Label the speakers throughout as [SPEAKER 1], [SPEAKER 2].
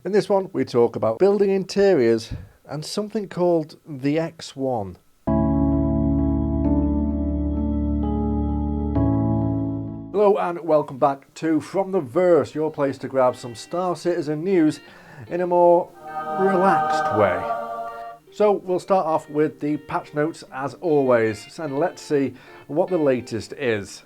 [SPEAKER 1] In this one, we talk about building interiors and something called the X1. Hello and welcome back to From the Verse, your place to grab some Star Citizen news in a more relaxed way. So we'll start off with the patch notes as always, and let's see what the latest is.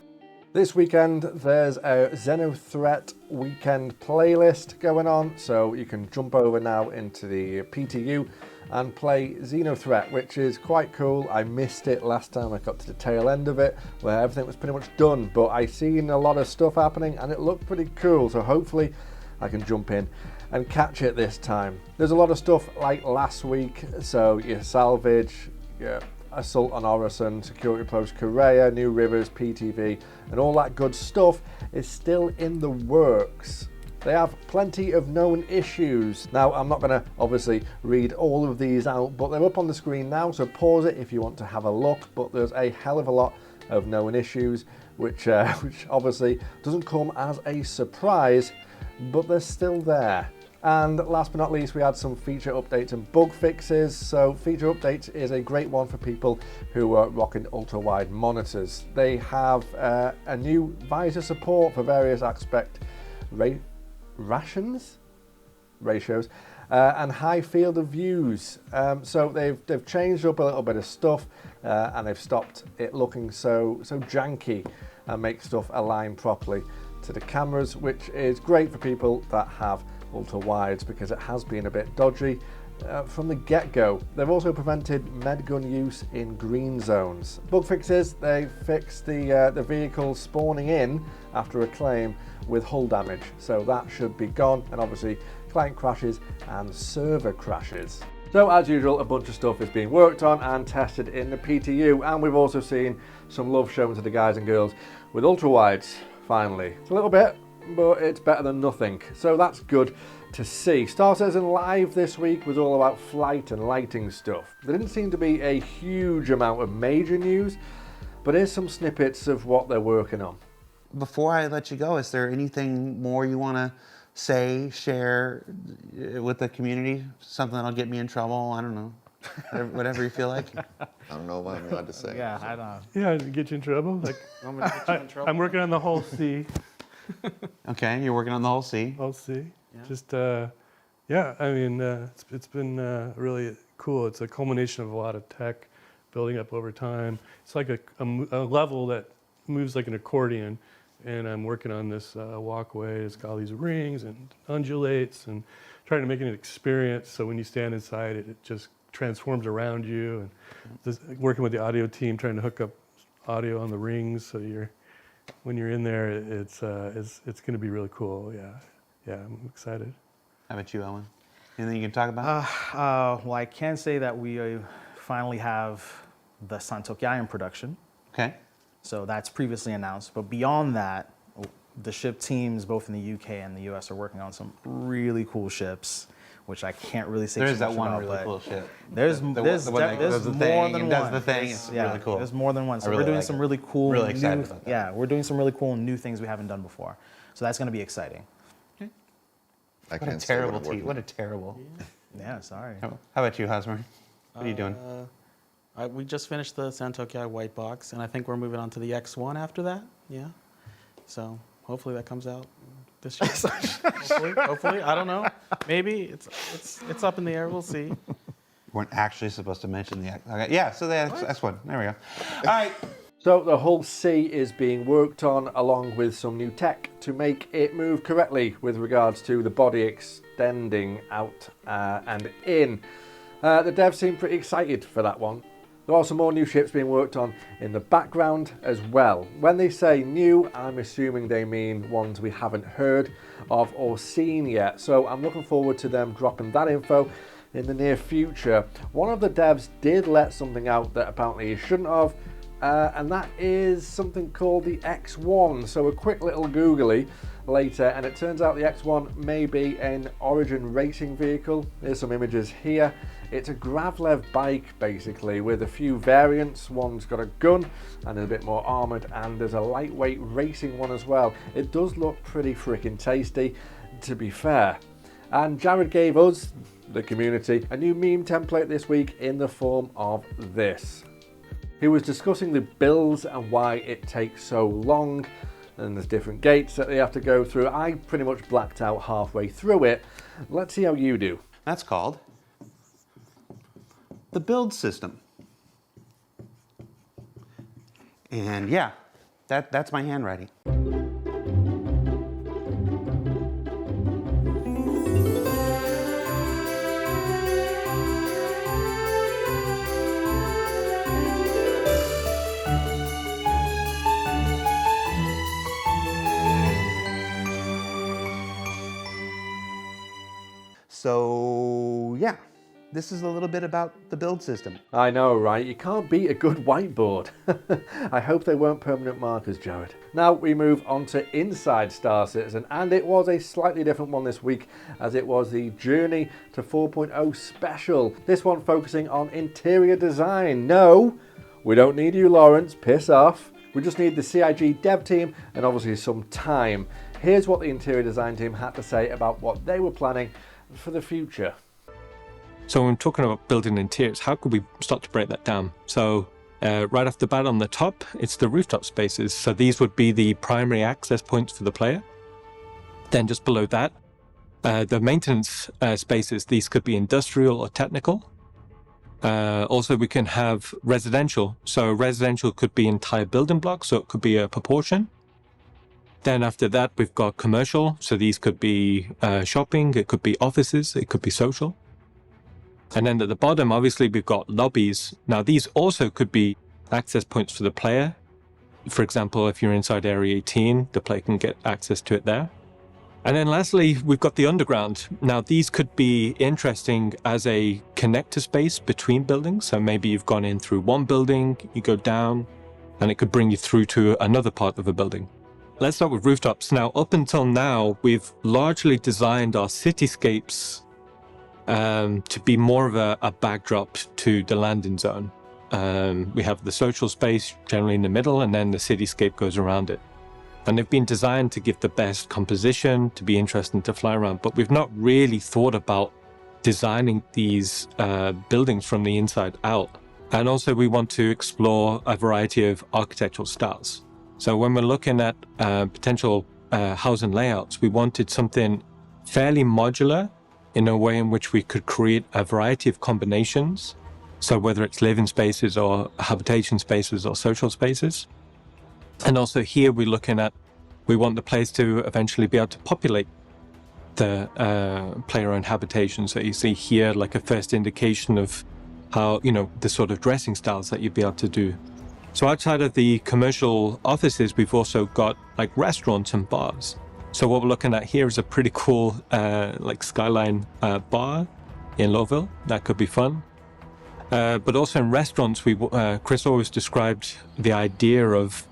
[SPEAKER 1] This weekend there's a Xenothreat weekend playlist going on, so you can jump over now into the PTU and play Xenothreat, which is quite cool. I missed it last time I got to the tail end of it, where everything was pretty much done, but I seen a lot of stuff happening and it looked pretty cool, so hopefully I can jump in and catch it this time. There's a lot of stuff like last week, so your salvage, your Assault on Orison, Security Post Korea, New Rivers, PTV, and all that good stuff is still in the works. They have plenty of known issues. Now, I'm not going to obviously read all of these out, but they're up on the screen now, so pause it if you want to have a look. But there's a hell of a lot of known issues, which obviously doesn't come as a surprise, but they're still there. And last but not least, we had some feature updates and bug fixes. So feature updates is a great one for people who are rocking ultra-wide monitors. They have a new visor support for various aspect ratios and high field of views. So they've changed up a little bit of stuff and they've stopped it looking so janky and make stuff align properly to the cameras, which is great for people that have ultra wides because it has been a bit dodgy from the get-go. They've also prevented medgun use in green zones. Bug fixes: they fixed the vehicle spawning in after a claim with hull damage, so that should be gone, and obviously client crashes and server crashes. So as usual, a bunch of stuff is being worked on and tested in the PTU, and we've also seen some love shown to the guys and girls with ultra wides. Finally, it's a little bit, but it's better than nothing, so that's good to see. Star Citizen Live this week was all about flight and lighting stuff. There didn't seem to be a huge amount of major news, but here's some snippets of what they're working on.
[SPEAKER 2] Before I let you go, is there anything more you want to say, share with the community? Something that'll get me in trouble? I don't know. Whatever you feel like.
[SPEAKER 3] I don't know what I'm allowed to say.
[SPEAKER 4] Yeah, I don't.
[SPEAKER 5] Yeah, to get you in trouble. Like, I'm working on the whole C.
[SPEAKER 2] Okay, you're working on the whole C.
[SPEAKER 5] Whole C.
[SPEAKER 4] Yeah.
[SPEAKER 5] Just, yeah. I mean, it's been really cool. It's a culmination of a lot of tech building up over time. It's like a level that moves like an accordion, and I'm working on this walkway. It's got all these rings and undulates, and trying to make it an experience. So when you stand inside it, it just transforms around you. And just working with the audio team, trying to hook up audio on the rings, so when you're in there, it's going to be really cool. Yeah, I'm excited.
[SPEAKER 2] How about you, Owen? Anything you can talk about?
[SPEAKER 4] Well, I can say that we finally have the Santokyai in production.
[SPEAKER 2] Okay.
[SPEAKER 4] So that's previously announced. But beyond that, the ship teams, both in the UK and the US, are working on some really cool ships, which I can't really say.
[SPEAKER 2] There's
[SPEAKER 4] too much
[SPEAKER 2] that one
[SPEAKER 4] about,
[SPEAKER 2] really cool ship.
[SPEAKER 4] There's
[SPEAKER 2] the
[SPEAKER 4] more
[SPEAKER 2] thing,
[SPEAKER 4] than
[SPEAKER 2] and
[SPEAKER 4] one.
[SPEAKER 2] does the thing. It's really cool.
[SPEAKER 4] There's more than one. So
[SPEAKER 2] I really
[SPEAKER 4] we're doing
[SPEAKER 2] like
[SPEAKER 4] some
[SPEAKER 2] it.
[SPEAKER 4] really cool.
[SPEAKER 2] Really excited about that.
[SPEAKER 4] Yeah, we're doing some really cool new things we haven't done before. So that's going to be exciting.
[SPEAKER 3] I
[SPEAKER 2] What a
[SPEAKER 3] can't say
[SPEAKER 2] terrible
[SPEAKER 3] I'm working
[SPEAKER 2] team. What a terrible.
[SPEAKER 4] Yeah, sorry.
[SPEAKER 2] How about you, Hosmer? What are you doing?
[SPEAKER 6] We just finished the Santokyai white box, and I think we're moving on to the X1 after that. Yeah. So hopefully that comes out this year. hopefully, I don't know. Maybe it's up in the air. We'll see.
[SPEAKER 2] We weren't actually supposed to mention the X. Okay. Yeah, so the X1. There we go. All right.
[SPEAKER 1] So the hull C is being worked on along with some new tech to make it move correctly with regards to the body extending out and in. The devs seem pretty excited for that one. There are some more new ships being worked on in the background as well. When they say new, I'm assuming they mean ones we haven't heard of or seen yet. So I'm looking forward to them dropping that info in the near future. One of the devs did let something out that apparently he shouldn't have, and that is something called the X1. So a quick little googly later, and it turns out the X1 may be an Origin racing vehicle. Here's some images here. It's a Gravlev bike basically with a few variants. One's got a gun and is a bit more armoured, and there's a lightweight racing one as well. It does look pretty freaking tasty, to be fair. And Jared gave us, the community, a new meme template this week in the form of this. He was discussing the builds and why it takes so long, and there's different gates that they have to go through. I pretty much blacked out halfway through it. Let's see how you do.
[SPEAKER 2] That's called the build system. And yeah, that's my handwriting. So yeah, this is a little bit about the build system.
[SPEAKER 1] I know, right? You can't beat a good whiteboard. I hope they weren't permanent markers, Jared. Now we move on to Inside Star Citizen, and it was a slightly different one this week, as it was the Journey to 4.0 special. This one focusing on interior design. No, we don't need you, Lawrence. Piss off. We just need the CIG dev team and obviously some time. Here's what the interior design team had to say about what they were planning for the future.
[SPEAKER 7] So when we're talking about building interiors, how could we start to break that down? So right off the bat on the top, it's the rooftop spaces. So these would be the primary access points for the player. Then just below that, the maintenance spaces, these could be industrial or technical. Also, we can have residential. So residential could be entire building blocks, so it could be a proportion. Then after that, we've got commercial. So these could be shopping, it could be offices, it could be social. And then at the bottom, obviously, we've got lobbies. Now, these also could be access points for the player. For example, if you're inside Area 18, the player can get access to it there. And then lastly, we've got the underground. Now, these could be interesting as a connector space between buildings. So maybe you've gone in through one building, you go down, and it could bring you through to another part of a building. Let's start with rooftops. Now, up until now, we've largely designed our cityscapes to be more of a backdrop to the landing zone. We have the social space generally in the middle, and then the cityscape goes around it. And they've been designed to give the best composition, to be interesting to fly around, but we've not really thought about designing these buildings from the inside out. And also we want to explore a variety of architectural styles. So when we're looking at potential housing layouts, we wanted something fairly modular in a way in which we could create a variety of combinations. So whether it's living spaces or habitation spaces or social spaces. And also here we're looking at, we want the players to eventually be able to populate the player-owned habitation. So you see here like a first indication of how, the sort of dressing styles that you'd be able to do. So outside of the commercial offices, we've also got like restaurants and bars. So what we're looking at here is a pretty cool like skyline bar in Lowville. That could be fun. But also in restaurants, Chris always described the idea of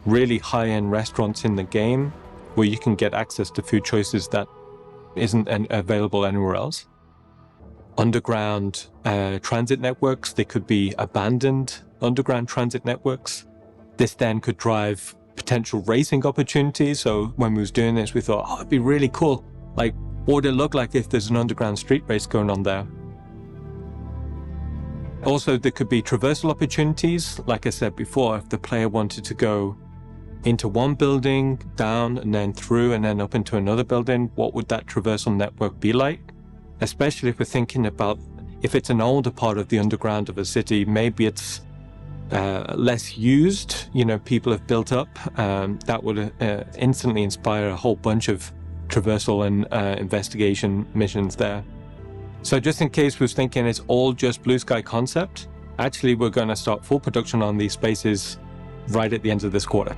[SPEAKER 7] really high-end restaurants in the game where you can get access to food choices that isn't available anywhere else. Underground transit networks, they could be abandoned underground transit networks. This then could drive potential racing opportunities. So when we was doing this, we thought, it'd be really cool. Like, what would it look like if there's an underground street race going on there? Also, there could be traversal opportunities. Like I said before, if the player wanted to go into one building, down, and then through, and then up into another building, what would that traversal network be like? Especially if we're thinking about, if it's an older part of the underground of a city, maybe it's less used, people have built up. That would instantly inspire a whole bunch of traversal and investigation missions there. So just in case we was thinking it's all just blue sky concept, actually we're going to start full production on these spaces right at the end of this quarter.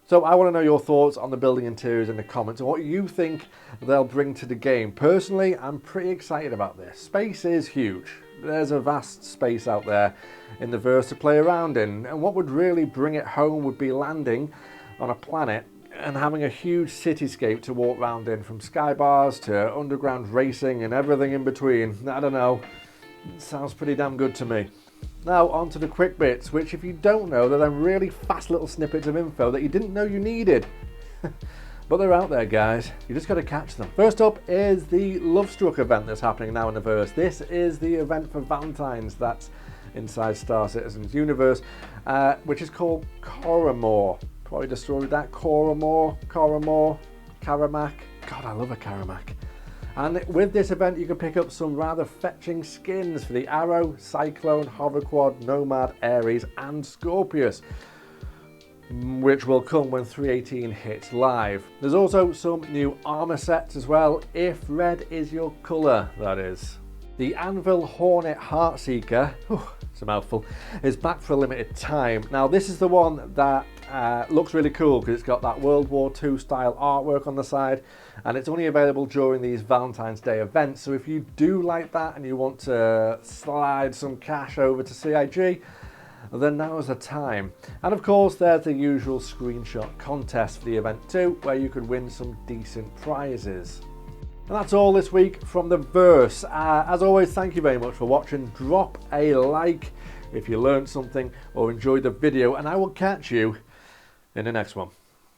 [SPEAKER 1] So I want to know your thoughts on the building interiors in the comments and what you think they'll bring to the game. Personally, I'm pretty excited about this. Space is huge. There's a vast space out there in the verse to play around in, and what would really bring it home would be landing on a planet and having a huge cityscape to walk around in, from sky bars to underground racing and everything in between. I don't know, it sounds pretty damn good to me. Now on to the quick bits, which if you don't know, they're them really fast little snippets of info that you didn't know you needed. But they're out there, guys. You just got to catch them. First up is the Love Struck event that's happening now in the verse. This is the event for Valentine's that's inside Star Citizen's universe, which is called Coramor. Probably destroyed that. Coramor, Karamak. God, I love a Karamak. And with this event, you can pick up some rather fetching skins for the Arrow, Cyclone, Hoverquad, Nomad, Ares, and Scorpius, which will come when 318 hits live. There's also some new armor sets as well, if red is your color, that is. The Anvil Hornet Heartseeker, it's a mouthful, is back for a limited time. Now this is the one that looks really cool because it's got that World War II style artwork on the side, and it's only available during these Valentine's Day events. So if you do like that and you want to slide some cash over to CIG, then now is the time. And of course there's the usual screenshot contest for the event too, where you could win some decent prizes. And that's all this week from the Verse. As always, thank you very much for watching. Drop a like if you learned something or enjoyed the video, and I will catch you in the next one.